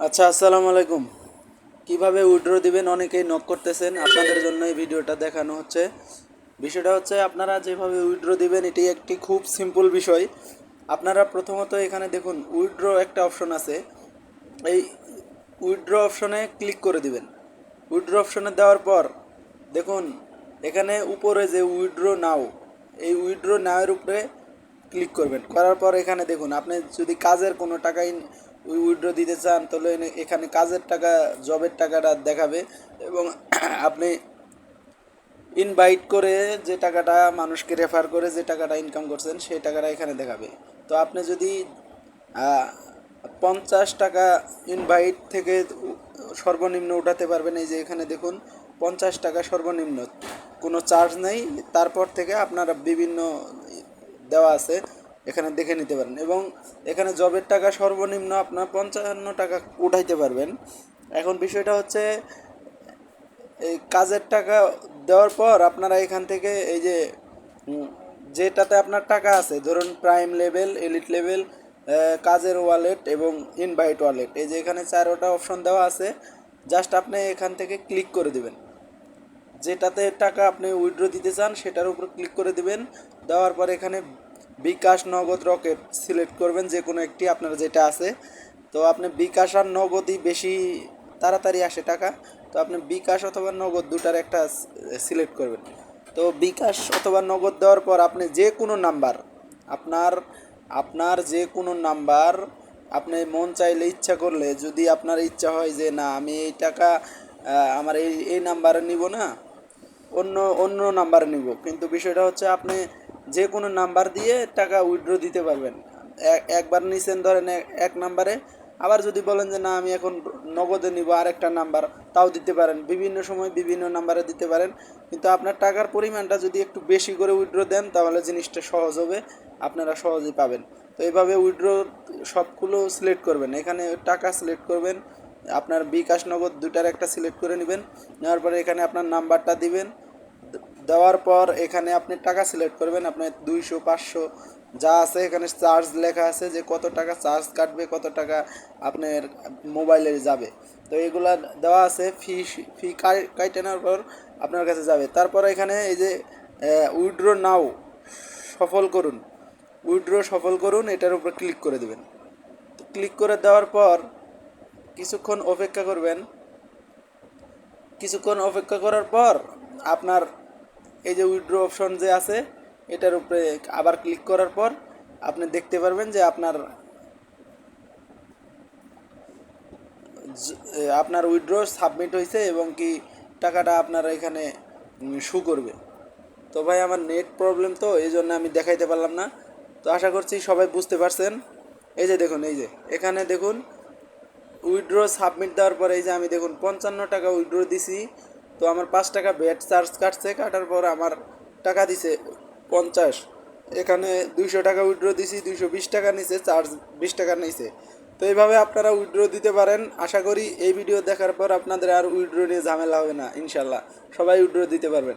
আচ্ছা, আসসালামু আলাইকুম। কিভাবে উইথড্র দিবেন অনেকেই নক করতেছেন, আপনাদের জন্য এই ভিডিওটা দেখানো হচ্ছে। বিষয়টা হচ্ছে আপনারা যেভাবে উইথড্র দিবেন এটি একটি খুব সিম্পল বিষয়। আপনারা প্রথমত এখানে দেখুন উইথড্র একটা অপশন আছে। এই উইথড্র অপশনে ক্লিক করে দিবেন। উইথড্র অপশনে দেওয়ার পর দেখুন এখানে উপরে যে উইথড্র নাও, এই উইথড্র নাওয়ের উপরে ক্লিক করবেন। করার পর এখানে দেখুন আপনি যদি কাজের কোনো টাকাই উইথড্র দিতে চান তাহলে এখানে কাজের টাকা, জবের টাকাটা দেখাবে এবং আপনি ইনভাইট করে যে টাকাটা, মানুষকে রেফার করে যে টাকাটা ইনকাম করছেন সেই টাকাটা এখানে দেখাবে। তো আপনি যদি 50 টাকা ইনভাইট থেকে সর্বনিম্ন উঠাতে পারবেন, এই যে এখানে দেখুন 50 টাকা সর্বনিম্ন, কোনো চার্জ নেই। তারপর থেকে আপনারা বিভিন্ন দেওয়া আছে, এখানে দেখে নিতে পারেন। এবং এখানে জবের টাকা সর্বনিম্ন আপনার 55 টাকা উঠাইতে পারবেন। এখন বিষয়টা হচ্ছে এই কাজের টাকা দেওয়ার পর আপনারা এখান থেকে এই যে যেটাতে আপনার টাকা আছে, ধরুন প্রাইম লেভেল, এলিট লেভেল, কাজের ওয়ালেট এবং ইনভাইট ওয়ালেট, এই যে এখানে 4টা অপশন দেওয়া আছে। জাস্ট আপনি এখান থেকে ক্লিক করে দিবেন, যেটাতে টাকা আপনি উইথড্র দিতে চান সেটার উপর ক্লিক করে দিবেন। দেওয়ার পর এখানে বিকাশ, নগদ, রকেট সিলেক্ট করবেন, যে কোনো একটি আপনার যেটা আছে। তো আপনি বিকাশ আর নগদই বেশি তাড়াতাড়ি আসে টাকা, তো আপনি বিকাশ অথবা নগদ দুটার একটা সিলেক্ট করবেন। তো বিকাশ অথবা নগদ দেওয়ার পর আপনি যে কোনো নাম্বার, আপনার আপনার যে কোনো নাম্বার আপনি মন চাইলে, ইচ্ছা করলে, যদি আপনার ইচ্ছা হয় যে না আমি এই টাকা আমার এই এই নাম্বারে নিব না, অন্য অন্য নাম্বারে নিব, কিন্তু বিষয়টা হচ্ছে আপনি যে কোনো নাম্বার দিয়ে টাকা উইথড্র দিতে পারবেন। একবার নিছেন ধরেন এক নাম্বারে, আবার যদি বলেন যে না আমি এখন নগদে নিব আরেকটা নাম্বার, তাও দিতে পারেন। বিভিন্ন সময় বিভিন্ন নাম্বারে দিতে পারেন, কিন্তু আপনার টাকার পরিমাণটা যদি একটু বেশি করে উইথড্র দেন তাহলে জিনিসটা সহজ হবে, আপনারা সহজেই পাবেন। তো এইভাবে উইথড্র সবগুলো সিলেক্ট করবেন, এখানে টাকা সিলেক্ট করবেন, আপনার বিকাশ, নগদ দুটার একটা সিলেক্ট করে নেবেন। নেওয়ার পরে এখানে আপনার নাম্বারটা দিবেন। দেওয়ার পর এখানে আপনি টাকা সিলেক্ট করবেন, আপনার 200, 500 যা আছে, এখানে চার্জ লেখা আছে যে কত টাকা চার্জ কাটবে, কত টাকা আপনার মোবাইলে যাবে। তো এগুলা দেওয়া আছে, ফি কাইটে নেওয়ার পর আপনার কাছে যাবে। তারপর এখানে এই যে উইথড্র নাও সফল করুন, উইথড্র সফল করুন, এটার উপর ক্লিক করে দেবেন। তো ক্লিক করে দেওয়ার পর কিছুক্ষণ অপেক্ষা করবেন। কিছুক্ষণ অপেক্ষা করার পর আপনার এই যে উইথড্র অপশন যে আছে এটার উপরে আবার ক্লিক করার পর আপনি দেখতে পারবেন যে আপনার উইথড্র সাবমিট হয়েছে এবং কি টাকাটা আপনার এখানে শো করবে। তো ভাই আমার নেট প্রবলেম, তো এই জন্য আমি দেখাইতে পারলাম না। তো আশা করছি সবাই বুঝতে পারছেন। এই যে দেখুন, এই যে এখানে দেখুন উইথড্র সাবমিট দেওয়ার পরে এই যে আমি দেখুন 55 টাকা উইথড্র দিছি। তো আমার 5 টাকা ভ্যাট চার্জ কাটছে, কাটার পর আমার টাকা দিছে 50। এখানে 200 টাকা উইথড্র দিছি, 220 টাকা নিছে, চার্জ 20 টাকা নিছে। তো এইভাবে আপনারা উইথড্র দিতে পারেন। আশা করি এই ভিডিও দেখার পর আপনাদের আর উইথড্র নিয়ে ঝামেলা হবে না, ইনশাল্লাহ সবাই উইথড্র দিতে পারবেন।